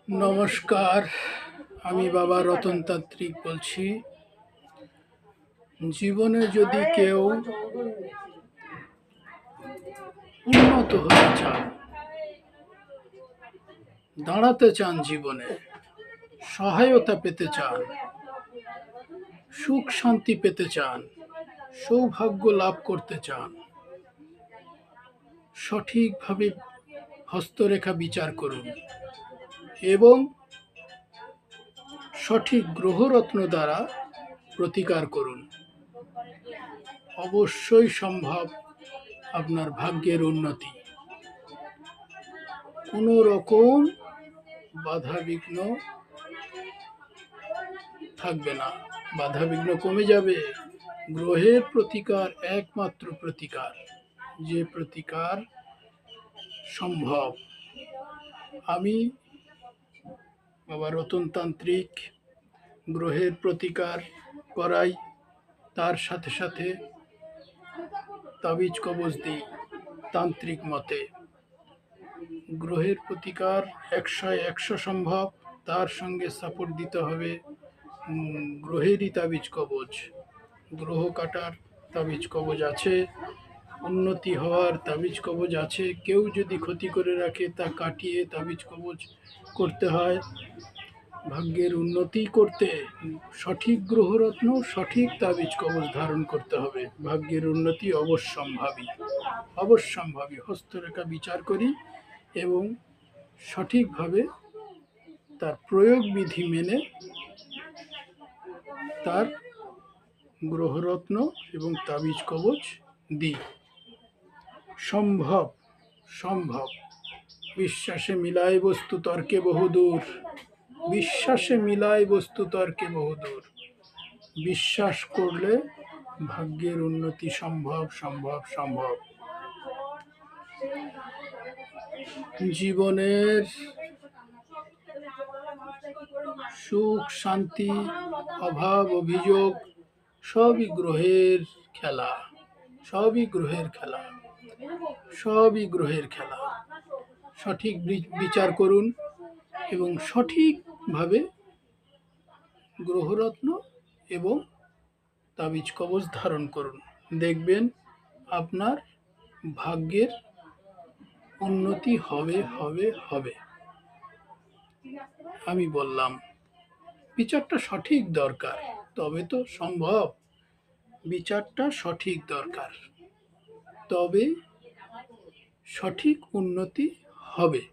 নমস্কার, আমি বাবা রতনতান্ত্রিক বলছি। জীবনে যদি কেউ উন্নত হতে চান, দাঁড়াতে চান, জীবনে সহায়তা পেতে চান, সুখ শান্তি পেতে চান, সৌভাগ্য লাভ করতে চান, সঠিকভাবে হস্তরেখা বিচার করুন এবং সঠিক গ্রহরত্ন দ্বারা প্রতিকার করুন। অবশ্যই সম্ভব আপনার ভাগ্যের উন্নতি। কোনো রকম বাধাবিঘ্ন থাকবে না, বাধাবিঘ্ন কমে যাবে। গ্রহের প্রতিকার একমাত্র প্রতিকার, যে প্রতিকার সম্ভব। আমি বাবা রতনতান্ত্রিক গ্রহের প্রতিকার করাই, তার সাথে সাথে তাবিজ কবজ দিই তান্ত্রিক মতে। গ্রহের প্রতিকার 100 সম্ভব, তার সঙ্গে সাপোর্ট দিতে হবে গ্রহেরই তাবিজ কবজ। গ্রহ কাটার তাবিজ কবজ আছে, উন্নতি হওয়ার তাবিজ কবজ আছে। কেউ যদি ক্ষতি করে রাখে তা কাটিয়ে তাবিজ কবজ করতে হয়। ভাগ্যের উন্নতি করতে সঠিক গ্রহরত্ন, সঠিক তাবিজ কবজ ধারণ করতে হবে। ভাগ্যের উন্নতি অবশ্যম্ভাবী। হস্তরেখা বিচার করি এবং সঠিকভাবে তার প্রয়োগ বিধি মেনে তার গ্রহরত্ন এবং তাবিজ কবজ দিই। সম্ভব। বিশ্বাসে মিলায় বস্তু তর্কে বহুদূর। বিশ্বাস করলে ভাগ্যের উন্নতি সম্ভব। জীবনের সুখ শান্তি, অভাব অভিযোগ সবই গ্রহের খেলা। সঠিক বিচার করুন এবং সঠিকভাবে গ্রহরত্ন এবং তাবিজ কবজ ধারণ করুন। দেখবেন আপনার ভাগ্যের উন্নতি হবে। আমি বললাম, বিচারটা সঠিক দরকার, তবে তো সম্ভব। বিচারটা সঠিক দরকার, তবে সঠিক উন্নতি হবে।